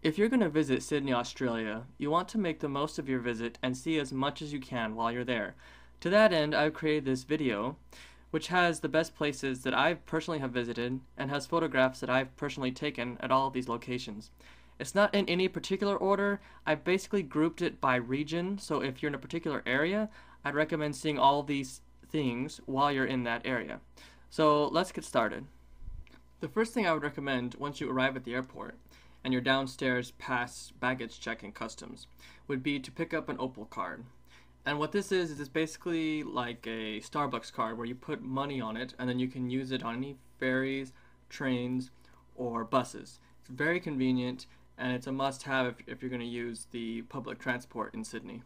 If you're going to visit Sydney, Australia, you want to make the most of your visit and see as much as you can while you're there. To that end, I've created this video, which has the best places that I personally have visited and has photographs that I've personally taken at all of these locations. It's not in any particular order. I've basically grouped it by region, so if you're in a particular area, I'd recommend seeing all of these things while you're in that area. So let's get started. The first thing I would recommend once you arrive at the airport and you're downstairs past baggage check and customs would be to pick up an Opal card. And what this is it's basically like a Starbucks card where you put money on it and then you can use it on any ferries, trains, or buses. It's very convenient and it's a must-have if you're going to use the public transport in Sydney.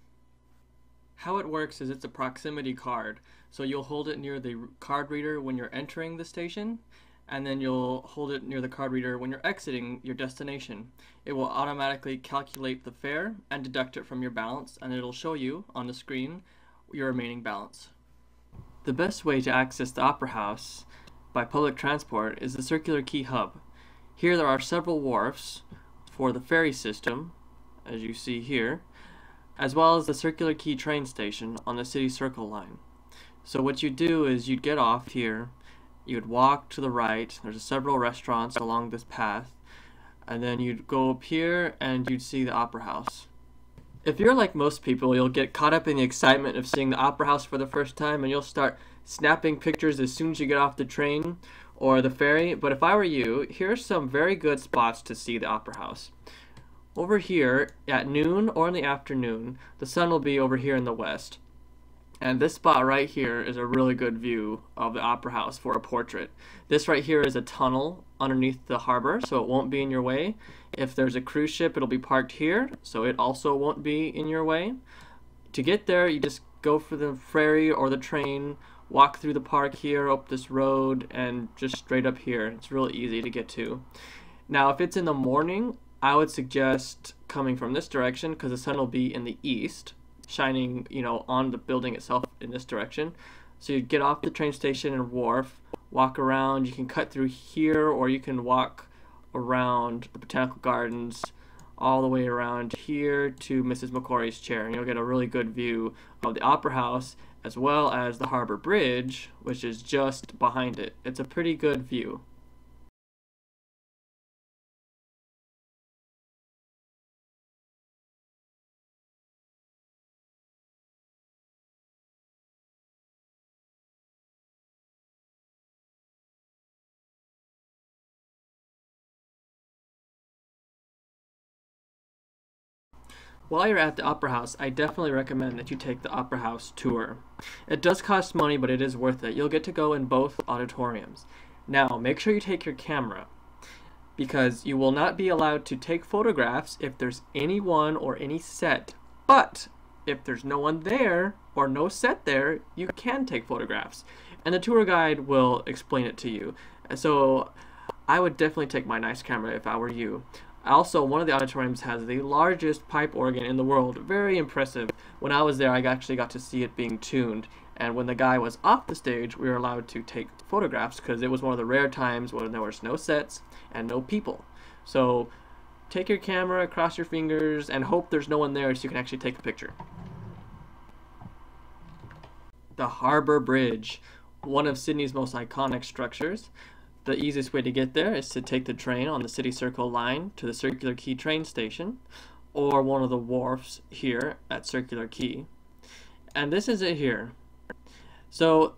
How it works is it's a proximity card, so you'll hold it near the card reader when you're entering the station, and then you'll hold it near the card reader when you're exiting your destination. It will automatically calculate the fare and deduct it from your balance, and it'll show you on the screen your remaining balance. The best way to access the Opera House by public transport is the Circular Quay Hub. Here there are several wharfs for the ferry system, as you see here, as well as the Circular Quay train station on the City Circle line. So what you do is you'd get off here, you'd walk to the right, there's several restaurants along this path, and then you'd go up here and you'd see the Opera House. If you're like most people, you'll get caught up in the excitement of seeing the Opera House for the first time and you'll start snapping pictures as soon as you get off the train or the ferry, but if I were you, here's some very good spots to see the Opera House. Over here, at noon or in the afternoon, the sun will be over here in the west. And this spot right here is a really good view of the Opera House for a portrait. This right here is a tunnel underneath the harbor, so it won't be in your way. If there's a cruise ship, it'll be parked here, so it also won't be in your way. To get there, you just go for the ferry or the train, walk through the park here, up this road, and just straight up here. It's really easy to get to. Now, if it's in the morning, I would suggest coming from this direction because the sun will be in the east, shining, on the building itself in this direction. So you get off the train station and wharf, walk around. You can cut through here, or you can walk around the Botanical Gardens all the way around here to Mrs. McCory's chair, and you'll get a really good view of the Opera House as well as the Harbour Bridge, which is just behind it. It's a pretty good view. While you're at the Opera House, I definitely recommend that you take the Opera House tour. It does cost money, but it is worth it. You'll get to go in both auditoriums. Now, make sure you take your camera, because you will not be allowed to take photographs if there's anyone or any set. But if there's no one there or no set there, you can take photographs. And the tour guide will explain it to you. So I would definitely take my nice camera if I were you. Also, one of the auditoriums has the largest pipe organ in the world. Very impressive. When I was there, I actually got to see it being tuned. And when the guy was off the stage, we were allowed to take photographs because it was one of the rare times when there was no sets and no people. So take your camera, cross your fingers, and hope there's no one there so you can actually take a picture. The Harbour Bridge, one of Sydney's most iconic structures. The easiest way to get there is to take the train on the City Circle line to the Circular Quay train station or one of the wharfs here at Circular Quay. And this is it here. So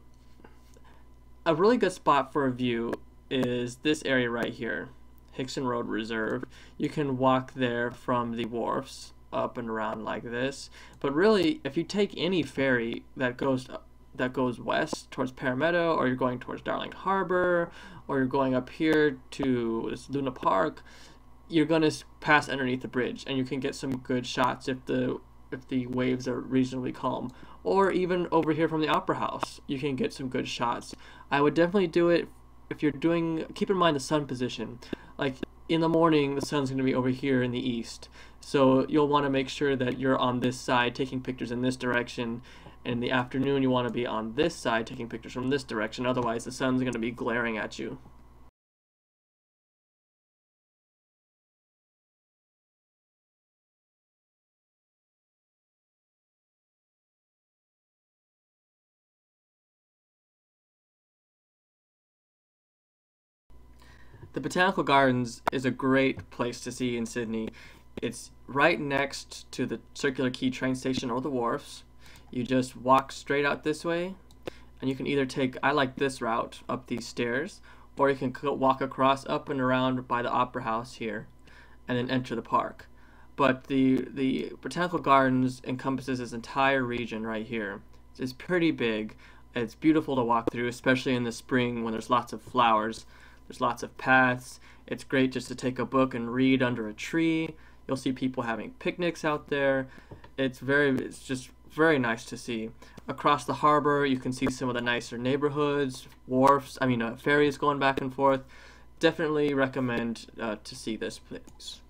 a really good spot for a view is this area right here, Hickson Road Reserve. You can walk there from the wharfs up and around like this. But really, if you take any ferry that goes west towards Parramatta, or you're going towards Darling Harbour, or you're going up here to Luna Park, you're going to pass underneath the bridge, and you can get some good shots if the waves are reasonably calm. Or even over here from the Opera House, you can get some good shots. I would definitely do it if you're keep in mind the sun position. Like in the morning, the sun's going to be over here in the east, so you'll want to make sure that you're on this side taking pictures in this direction. In the afternoon, you want to be on this side taking pictures from this direction, otherwise the sun's going to be glaring at you. The Botanical Gardens is a great place to see in Sydney. It's right next to the Circular Quay train station or the wharfs. You just walk straight out this way, and you can either take, I like this route, up these stairs, or you can walk across up and around by the Opera House here, and then enter the park. But the Botanical Gardens encompasses this entire region right here. It's pretty big. It's beautiful to walk through, especially in the spring when there's lots of flowers. There's lots of paths. It's great just to take a book and read under a tree. You'll see people having picnics out there. It's just very nice to see. Across the harbor, you can see some of the nicer neighborhoods, wharfs, ferries going back and forth. Definitely recommend to see this place.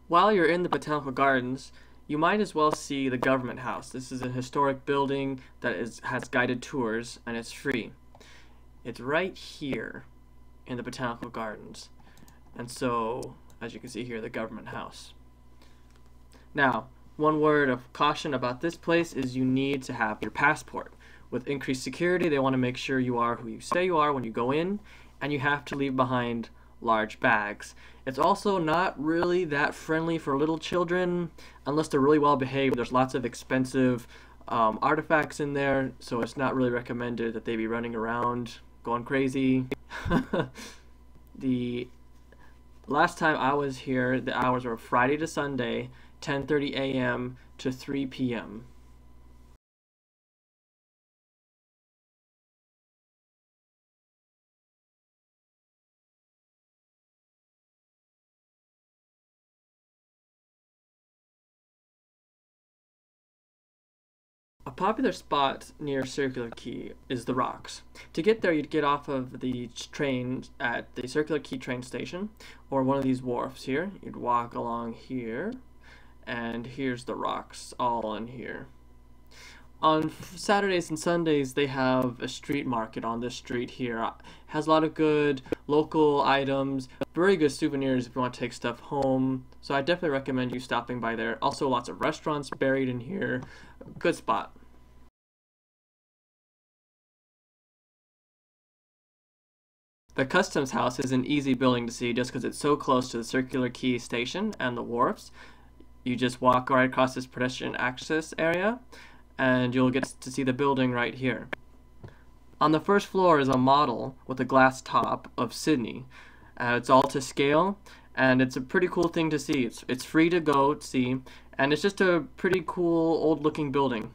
While you're in the Botanical Gardens, you might as well see the Government House. This is a historic building that has guided tours, and it's free. It's right here in the Botanical Gardens. And so, as you can see here, the Government House. Now, one word of caution about this place is you need to have your passport. With increased security, they want to make sure you are who you say you are when you go in, and you have to leave behind large bags. It's also not really that friendly for little children unless they're really well behaved. There's lots of expensive artifacts in there, so it's not really recommended that they be running around going crazy. The last time I was here, the hours were Friday to Sunday, 10:30 a.m. to 3 p.m. A popular spot near Circular Quay is the Rocks. To get there, you'd get off of the train at the Circular Quay train station or one of these wharfs here. You'd walk along here, and here's the Rocks all in here. On Saturdays and Sundays, they have a street market on this street here. It has a lot of good local items, very good souvenirs if you want to take stuff home. So I definitely recommend you stopping by there. Also, lots of restaurants buried in here. Good spot. The Customs House is an easy building to see just because it's so close to the Circular Quay station and the wharfs. You just walk right across this pedestrian access area, and you'll get to see the building right here. On the first floor is a model with a glass top of Sydney. It's all to scale, and it's a pretty cool thing to see. It's free to go see, and it's just a pretty cool old-looking building.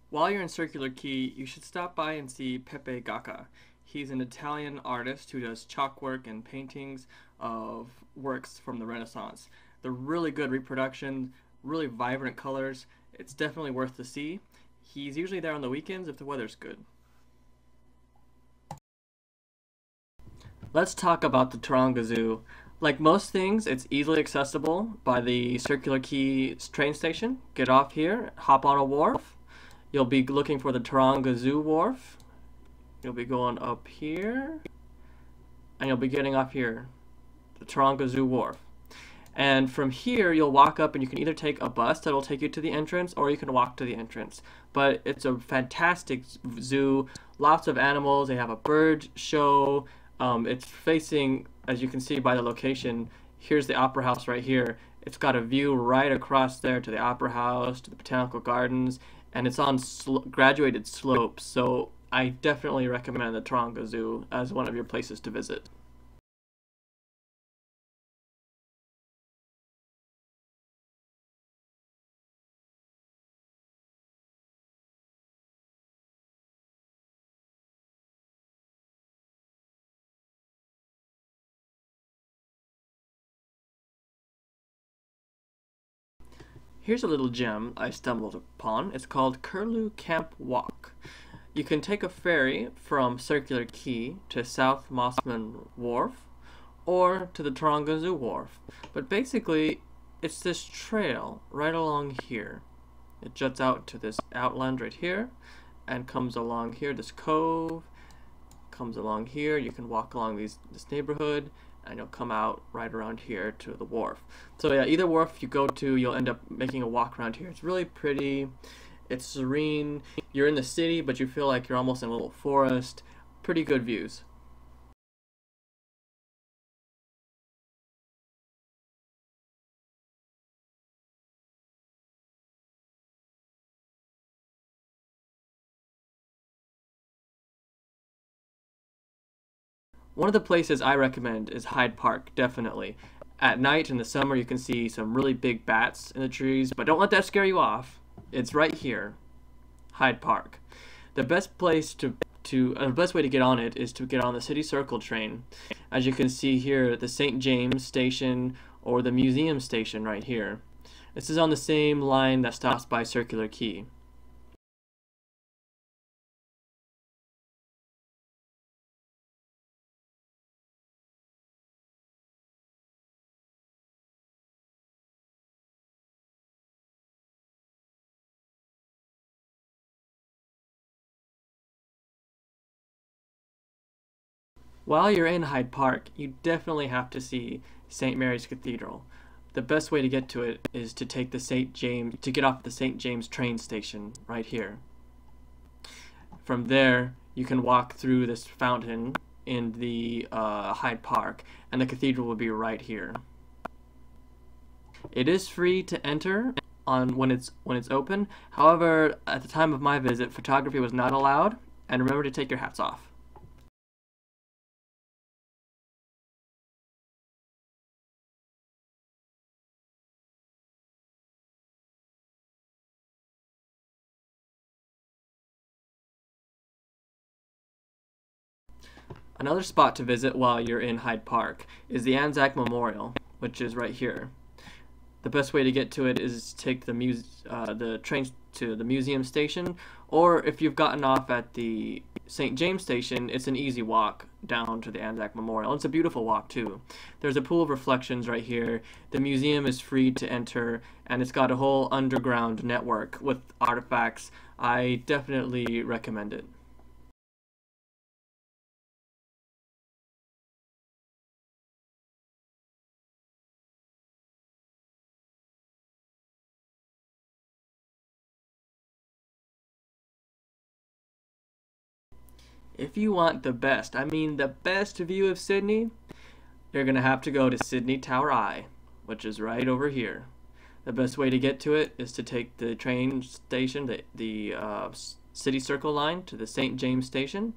While you're in Circular Quay, you should stop by and see Pepe Gaka. He's an Italian artist who does chalkwork and paintings of works from the Renaissance. They're really good reproduction, really vibrant colors. It's definitely worth to see. He's usually there on the weekends if the weather's good. Let's talk about the Taronga Zoo. Like most things, it's easily accessible by the Circular Quay train station. Get off here, hop on a wharf. You'll be looking for the Taronga Zoo wharf. You'll be going up here, and you'll be getting off here, the Taronga Zoo wharf. And from here, you'll walk up, and you can either take a bus that'll take you to the entrance, or you can walk to the entrance. But it's a fantastic zoo, lots of animals. They have a bird show. It's facing, as you can see by the location, here's the Opera House right here. It's got a view right across there to the Opera House, to the Botanical Gardens, and it's on graduated slopes, so I definitely recommend the Taronga Zoo as one of your places to visit. Here's a little gem I stumbled upon. It's called Curlew Camp Walk. You can take a ferry from Circular Quay to South Mossman Wharf or to the Taronga Zoo Wharf. But basically, it's this trail right along here. It juts out to this outland right here and comes along here, this cove, comes along here. You can walk along this neighborhood and you'll come out right around here to the wharf. So yeah, either wharf you go to, you'll end up making a walk around here. It's really pretty. It's serene. You're in the city, but you feel like you're almost in a little forest. Pretty good views. One of the places I recommend is Hyde Park, definitely. At night in the summer, you can see some really big bats in the trees, but don't let that scare you off. It's right here, Hyde Park. The best place the best way to get on it is to get on the City Circle train. As you can see here, the St. James station or the Museum station right here. This is on the same line that stops by Circular Quay. While you're in Hyde Park, you definitely have to see St. Mary's Cathedral. The best way to get to it is to take to get off the St. James train station right here. From there, you can walk through this fountain in the Hyde Park, and the cathedral will be right here. It is free to enter when it's open. However, at the time of my visit, photography was not allowed, and remember to take your hats off. Another spot to visit while you're in Hyde Park is the ANZAC Memorial, which is right here. The best way to get to it is to take the train to the museum station, or if you've gotten off at the St. James station, it's an easy walk down to the ANZAC Memorial. It's a beautiful walk too. There's a pool of reflections right here. The museum is free to enter, and it's got a whole underground network with artifacts. I definitely recommend it. If you want the best, I mean the best view of Sydney, you're going to have to go to Sydney Tower Eye, which is right over here. The best way to get to it is to take the train station, the City Circle line to the St. James station,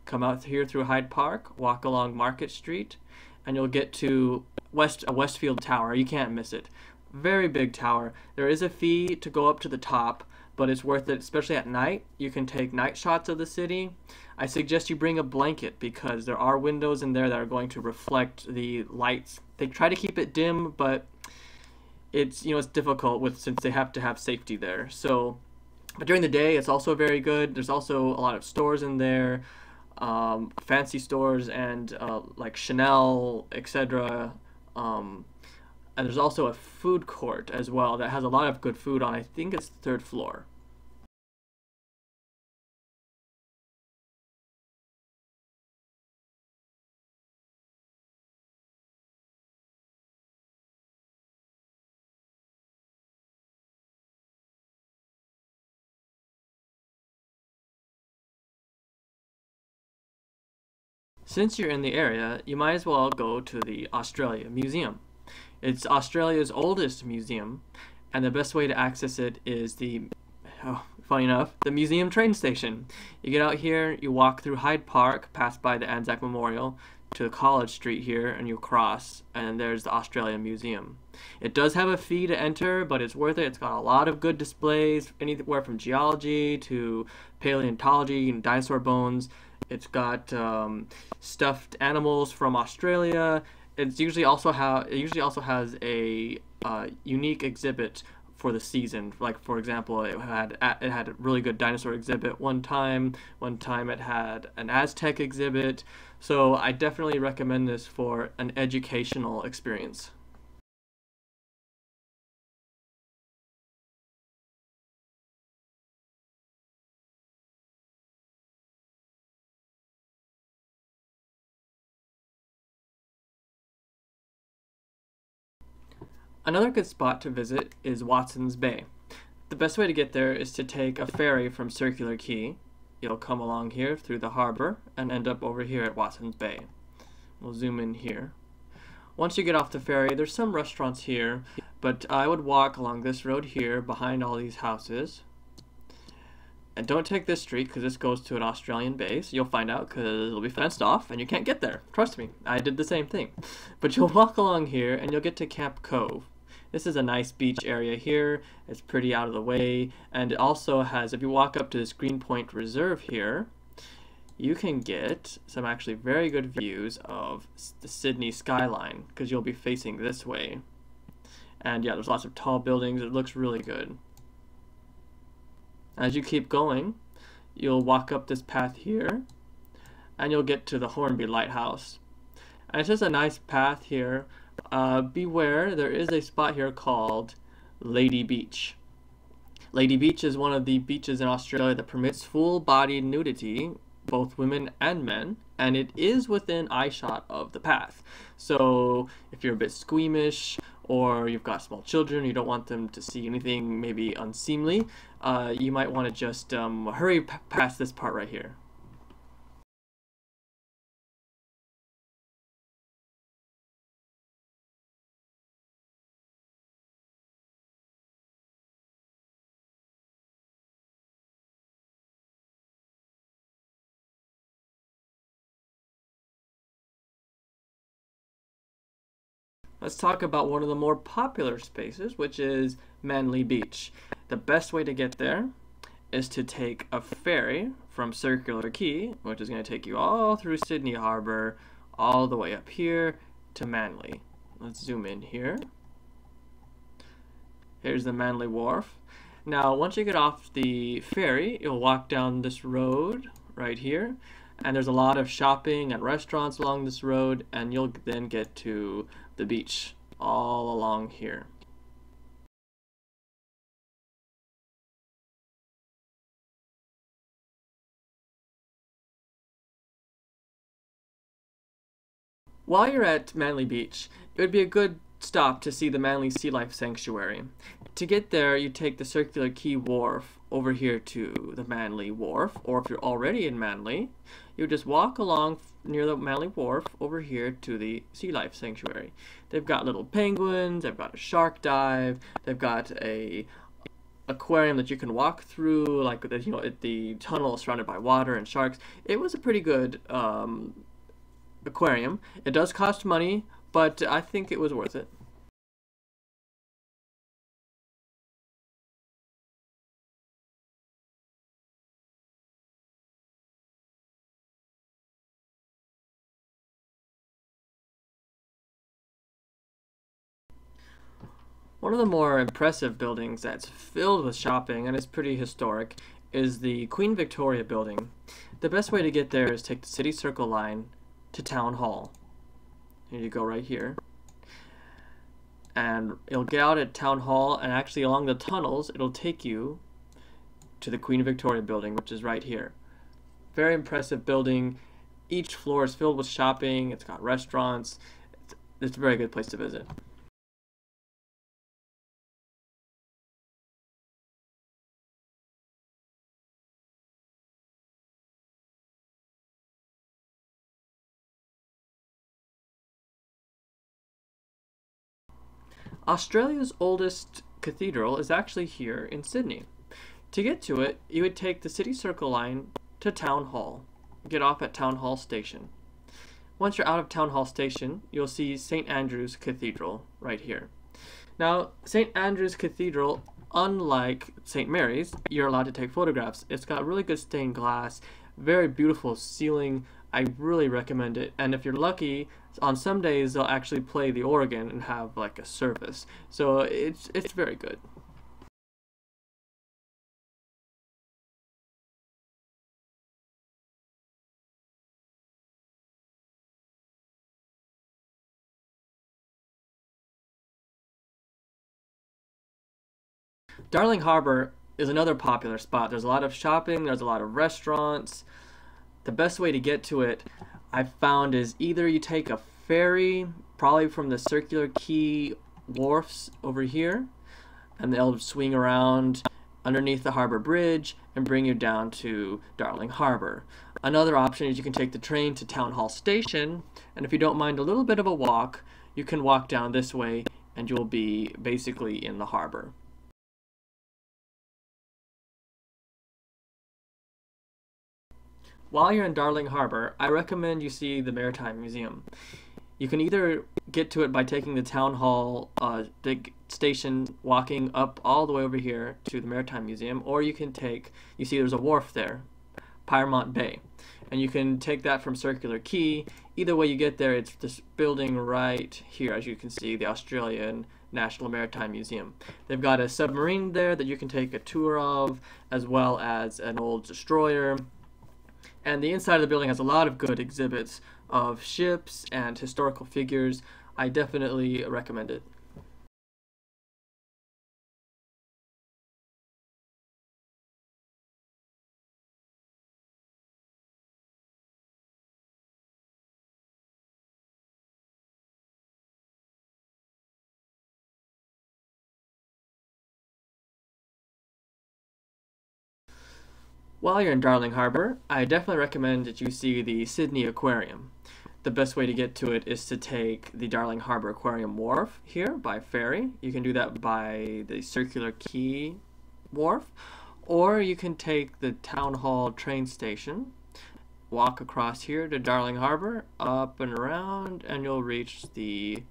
come out here through Hyde Park, walk along Market Street, and you'll get to Westfield Tower. You can't miss it. Very big tower. There is a fee to go up to the top, but it's worth it, especially at night. You can take night shots of the city. I suggest you bring a blanket because there are windows in there that are going to reflect the lights. They try to keep it dim, but it's difficult since they have to have safety there. So, but during the day, it's also very good. There's also a lot of stores in there, fancy stores and like Chanel, etc. And there's also a food court as well that has a lot of good food on. I think it's the third floor. Since you're in the area, you might as well go to the Australia Museum. It's Australia's oldest museum, and the best way to access it is funny enough, the museum train station. You get out here, you walk through Hyde Park, pass by the ANZAC Memorial, to College Street here, and you cross, and there's the Australia Museum. It does have a fee to enter, but it's worth it. It's got a lot of good displays, anywhere from geology to paleontology and dinosaur bones. It's got stuffed animals from Australia. It usually also has a unique exhibit for the season. Like, for example, it had a really good dinosaur exhibit one time. One time it had an Aztec exhibit. So I definitely recommend this for an educational experience. Another good spot to visit is Watson's Bay. The best way to get there is to take a ferry from Circular Quay. You'll come along here through the harbor and end up over here at Watson's Bay. We'll zoom in here. Once you get off the ferry, there's some restaurants here, but I would walk along this road here behind all these houses. And don't take this street because this goes to an Australian base. You'll find out because it'll be fenced off and you can't get there. Trust me, I did the same thing. But you'll walk along here and you'll get to Camp Cove. This is a nice beach area here. It's pretty out of the way. And it also has, if you walk up to this Greenpoint Reserve here, you can get some actually very good views of the Sydney skyline because you'll be facing this way. And yeah, there's lots of tall buildings. It looks really good. As you keep going, you'll walk up this path here and you'll get to the Hornby Lighthouse. And it's just a nice path here. Beware, there is a spot here called Lady Beach. Lady Beach is one of the beaches in Australia that permits full-body nudity, both women and men, and it is within eyeshot of the path. So if you're a bit squeamish or you've got small children, you don't want them to see anything maybe unseemly, you might want to just hurry past this part right here. Let's talk about one of the more popular spaces, which is Manly Beach. The best way to get there is to take a ferry from Circular Quay, which is going to take you all through Sydney Harbour, all the way up here to Manly. Let's zoom in here. Here's the Manly Wharf. Now, once you get off the ferry, you'll walk down this road right here, and there's a lot of shopping and restaurants along this road, and you'll then get to the beach all along here. While you're at Manly Beach, it would be a good stop to see the Manly Sea Life Sanctuary. To get there, you take the Circular Quay Wharf over here to the Manly Wharf, or if you're already in Manly, you just walk along near the Manly Wharf over here to the Sea Life Sanctuary. They've got little penguins, they've got a shark dive, they've got a aquarium that you can walk through, like the tunnel surrounded by water and sharks. It was a pretty good aquarium. It does cost money, but I think it was worth it. One of the more impressive buildings that's filled with shopping and is pretty historic is the Queen Victoria building. The best way to get there is take the City Circle line to Town Hall. Here you go right here. And you'll get out at Town Hall, and actually along the tunnels it'll take you to the Queen Victoria building, which is right here. Very impressive building. Each floor is filled with shopping. It's got restaurants. It's a very good place to visit. Australia's oldest cathedral is actually here in Sydney. To get to it, you would take the City Circle line to Town Hall. Get off at Town Hall Station. Once you're out of Town Hall Station, you'll see St. Andrew's Cathedral right here. Now, St. Andrew's Cathedral, unlike St. Mary's, you're allowed to take photographs. It's got really good stained glass, very beautiful ceiling. I really recommend it. And if you're lucky, on some days they'll actually play the organ and have like a service. So it's very good. Darling Harbour is another popular spot. There's a lot of shopping, there's a lot of restaurants. The best way to get to it, I've found, is either you take a ferry, probably from the Circular Quay wharfs over here, and they'll swing around underneath the harbor bridge and bring you down to Darling Harbour. Another option is you can take the train to Town Hall Station, and if you don't mind a little bit of a walk, you can walk down this way and you'll be basically in the harbor. While you're in Darling Harbour, I recommend you see the Maritime Museum. You can either get to it by taking the Town Hall station, walking up all the way over here to the Maritime Museum, or you can you see there's a wharf there, Pyrmont Bay, and you can take that from Circular Quay. Either way you get there, it's this building right here, as you can see, the Australian National Maritime Museum. They've got a submarine there that you can take a tour of, as well as an old destroyer. And the inside of the building has a lot of good exhibits of ships and historical figures. I definitely recommend it. While you're in Darling Harbour, I definitely recommend that you see the Sydney Aquarium. The best way to get to it is to take the Darling Harbour Aquarium Wharf here by ferry. You can do that by the Circular Quay Wharf, or you can take the Town Hall train station, walk across here to Darling Harbour, up and around, and you'll reach the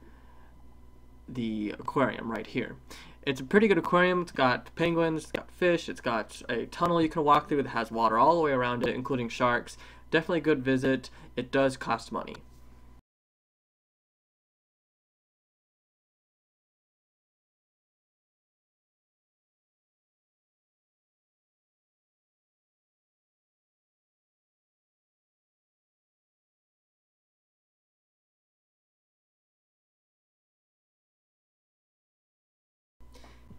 aquarium right here. It's a pretty good aquarium. It's got penguins, it's got fish, it's got a tunnel you can walk through that has water all the way around it, including sharks. Definitely a good visit. It does cost money.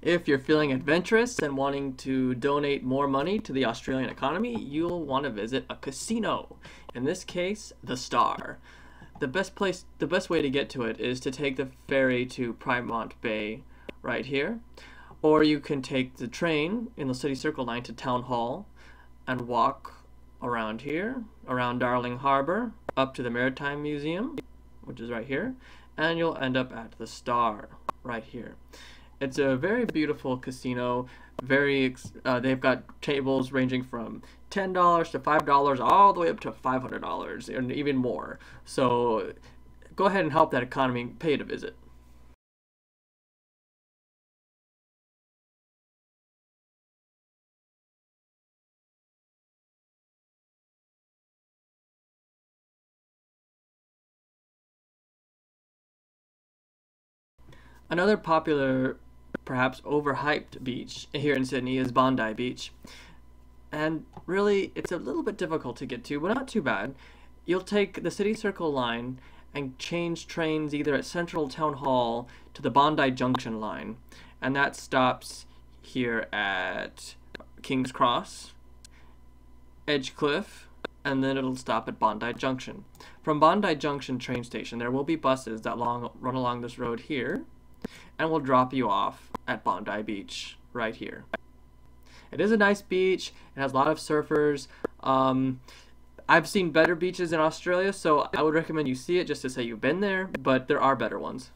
If you're feeling adventurous and wanting to donate more money to the Australian economy, you'll want to visit a casino. In this case, the Star. The best way to get to it is to take the ferry to Pyrmont Bay right here, or you can take the train in the City Circle line to Town Hall and walk around here, around Darling Harbour, up to the Maritime Museum, which is right here, and you'll end up at the Star right here. It's a very beautiful casino. They've got tables ranging from $10 to $5 all the way up to $500 and even more. So go ahead and help that economy, pay it a visit. Another popular, perhaps overhyped beach here in Sydney is Bondi Beach. And really, it's a little bit difficult to get to, but not too bad. You'll take the City Circle line and change trains either at Central Town Hall to the Bondi Junction line. And that stops here at King's Cross, Edgecliff, and then it'll stop at Bondi Junction. From Bondi Junction train station, there will be buses that run along this road here, and will drop you off at Bondi Beach right here. It is a nice beach. It has a lot of surfers. I've seen better beaches in Australia, so I would recommend you see it just to say you've been there, but there are better ones.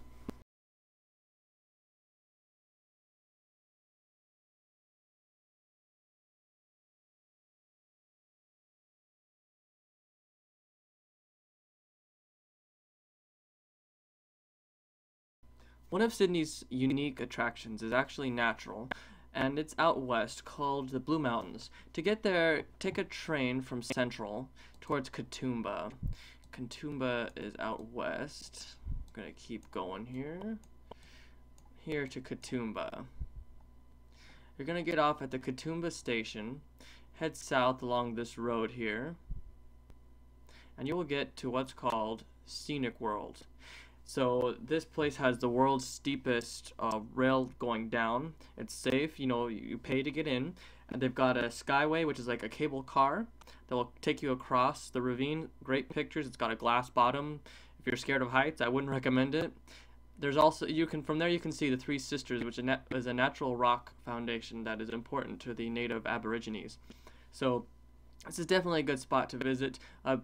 One of Sydney's unique attractions is actually natural, and it's out west called the Blue Mountains. To get there, take a train from Central towards Katoomba. Katoomba is out west. I'm gonna keep going here. Here to Katoomba. You're gonna get off at the Katoomba station, head south along this road here, and you will get to what's called Scenic World. So this place has the world's steepest rail going down. It's safe, you pay to get in. And they've got a skyway, which is like a cable car that will take you across the ravine. Great pictures. It's got a glass bottom. If you're scared of heights, I wouldn't recommend it. There's also from there you can see the Three Sisters, which is a natural rock foundation that is important to the native Aborigines. So this is definitely a good spot to visit. I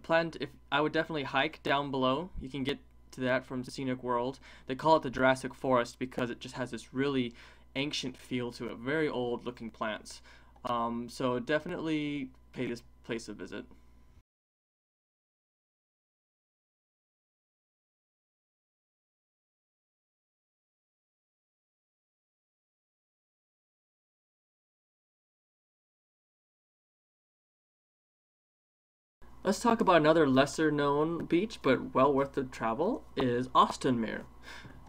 would definitely hike down below. You can get to that from Scenic World. They call it the Jurassic Forest because it just has this really ancient feel to it. Very old looking plants. So definitely pay this place a visit. Let's talk about another lesser known beach but well worth the travel is Austinmer.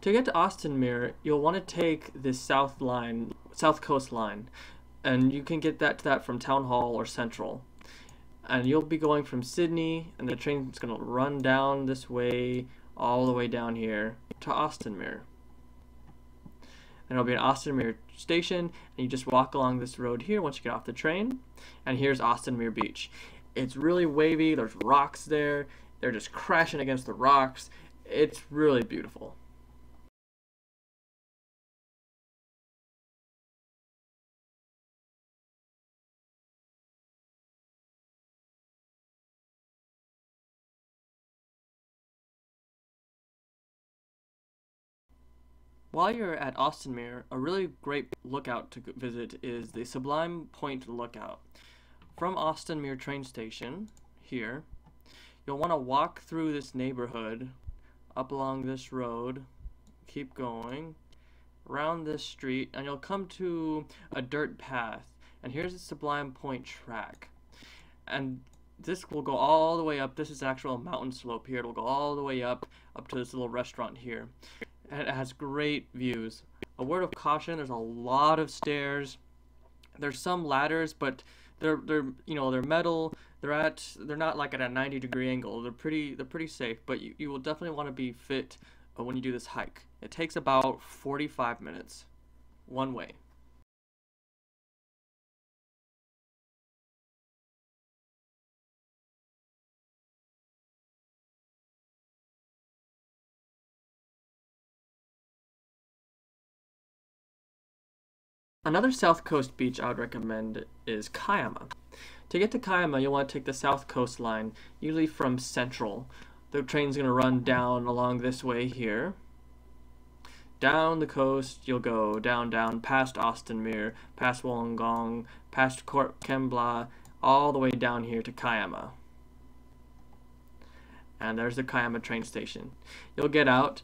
To get to Austinmer, you'll want to take this south coast line, and you can get that from Town Hall or Central. And you'll be going from Sydney, and the train's going to run down this way, all the way down here to Austinmer. And it'll be an Austinmer station, and you just walk along this road here once you get off the train, and here's Austinmer Beach. It's really wavy, there's rocks there, they're just crashing against the rocks. It's really beautiful. While you're at Austinmer, a really great lookout to visit is the Sublime Lookout. From Austinmer train station, here, you'll want to walk through this neighborhood, up along this road, keep going, around this street, and you'll come to a dirt path. And here's the Sublime Point track. And this will go all the way up. This is an actual mountain slope here. It'll go all the way up to this little restaurant here. And it has great views. A word of caution, there's a lot of stairs. There's some ladders, but they're metal. They're not like at a 90-degree angle. They're pretty safe, but you will definitely want to be fit when you do this hike. It takes about 45 minutes one way. Another South Coast beach I would recommend is Kiama. To get to Kiama, you'll want to take the South Coast line, usually from Central. The train's going to run down along this way here. Down the coast, you'll go down, past Austinmer, past Wollongong, past Port Kembla, all the way down here to Kiama. And there's the Kiama train station. You'll get out,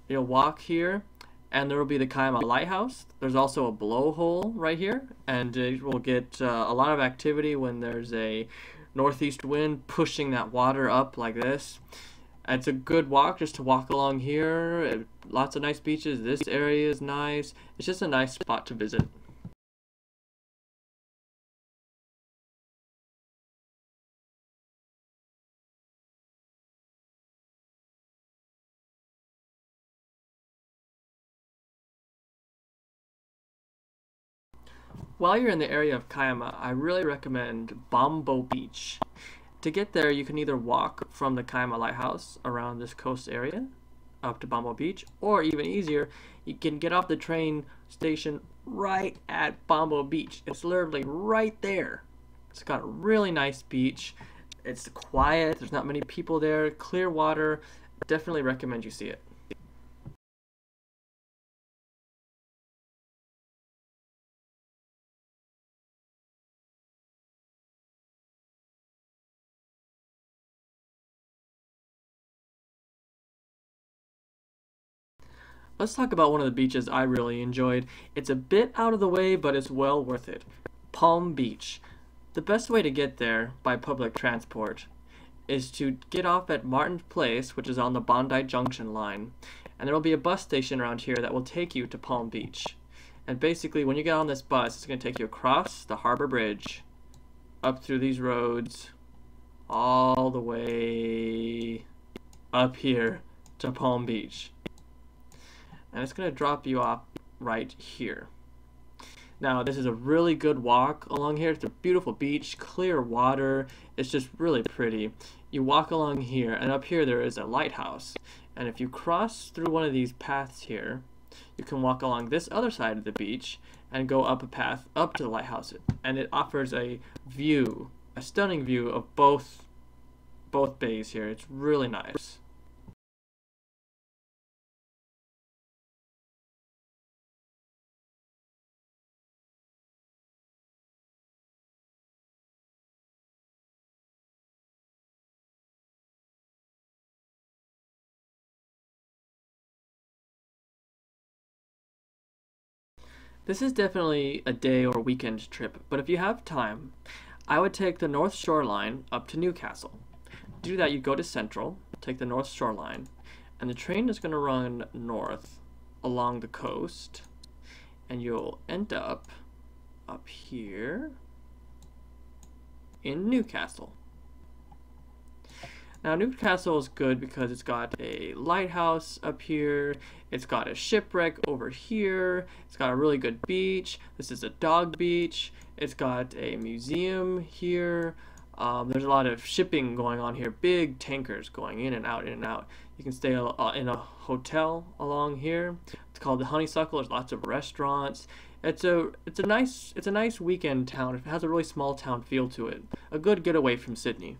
you'll walk here, and there will be the Kiama Lighthouse. There's also a blowhole right here, and we'll get a lot of activity when there's a northeast wind pushing that water up like this. It's a good walk just to walk along here. Lots of nice beaches. This area is nice. It's just a nice spot to visit. While you're in the area of Kiama, I really recommend Bombo Beach. To get there, you can either walk from the Kiama Lighthouse around this coast area up to Bombo Beach, or even easier, you can get off the train station right at Bombo Beach. It's literally right there. It's got a really nice beach. It's quiet, there's not many people there, clear water. Definitely recommend you see it. Let's talk about one of the beaches I really enjoyed. It's a bit out of the way, but it's well worth it. Palm Beach. The best way to get there by public transport is to get off at Martin's Place, which is on the Bondi Junction line, and there will be a bus station around here that will take you to Palm Beach. And basically, when you get on this bus, it's going to take you across the Harbor Bridge, up through these roads, all the way up here to Palm Beach. And it's going to drop you off right here. Now, this is a really good walk along here. It's a beautiful beach, clear water. It's just really pretty. You walk along here, and up here there is a lighthouse. And if you cross through one of these paths here, you can walk along this other side of the beach and go up a path up to the lighthouse. And it offers a view, a stunning view of both bays here. It's really nice. This is definitely a day or weekend trip, but if you have time, I would take the North Shore line up to Newcastle. To do that, you go to Central, take the North Shore line, and the train is going to run north along the coast, and you'll end up here in Newcastle. Now, Newcastle is good because it's got a lighthouse up here, it's got a shipwreck over here, it's got a really good beach, this is a dog beach, it's got a museum here, there's a lot of shipping going on here, big tankers going in and out, in and out. You can stay in a hotel along here. It's called the Honeysuckle, there's lots of restaurants. It's a nice weekend town. It has a really small town feel to it. A good getaway from Sydney.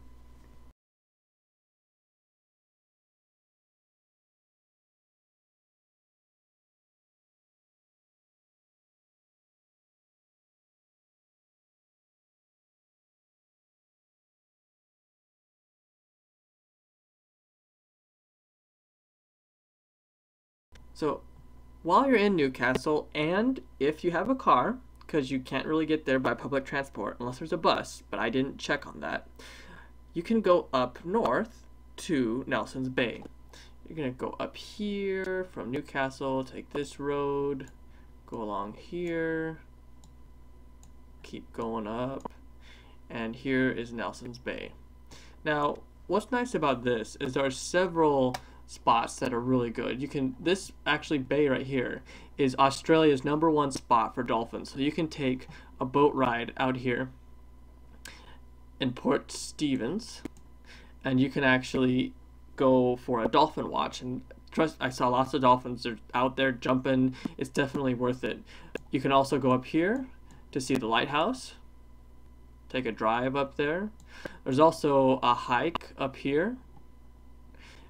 So, while you're in Newcastle, and if you have a car, because you can't really get there by public transport unless there's a bus, but I didn't check on that, you can go up north to Nelson's Bay. You're going to go up here from Newcastle, take this road, go along here, keep going up, and here is Nelson's Bay. Now, what's nice about this is there are several spots that are really good. This actually bay right here is Australia's #1 spot for dolphins. So you can take a boat ride out here in Port Stephens, and you can actually go for a dolphin watch. And trust, I saw lots of dolphins. They're out there jumping. It's definitely worth it. You can also go up here to see the lighthouse. Take a drive up there. There's also a hike up here.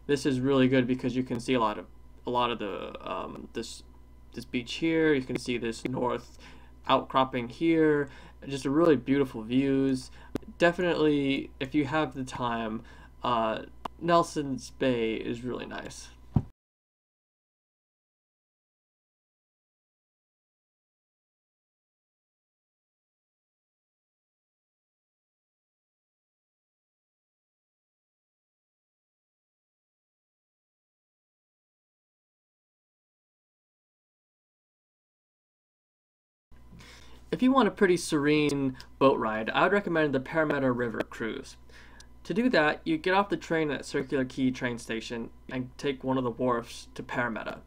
This is really good because you can see a lot of the this beach here. You can see this north outcropping here. Just a really beautiful views. Definitely, if you have the time, Nelson's Bay is really nice. If you want a pretty serene boat ride, I would recommend the Parramatta River cruise. To do that, you get off the train at Circular Quay train station and take one of the wharfs to Parramatta.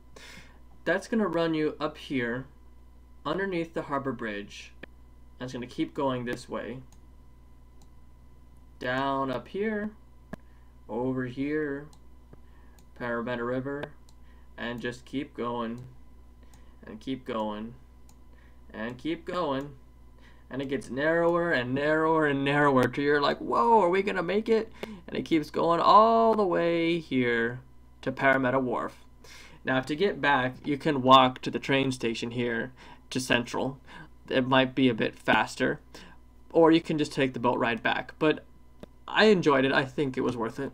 That's going to run you up here, underneath the harbor bridge, and it's going to keep going this way. Down up here, over here, Parramatta River, and just keep going, and keep going. And keep going, and it gets narrower and narrower and narrower till you're like, whoa, are we gonna make it? And it keeps going all the way here to Parramatta Wharf. Now, to get back, you can walk to the train station here to Central. It might be a bit faster, or you can just take the boat ride back. But I enjoyed it. I think it was worth it.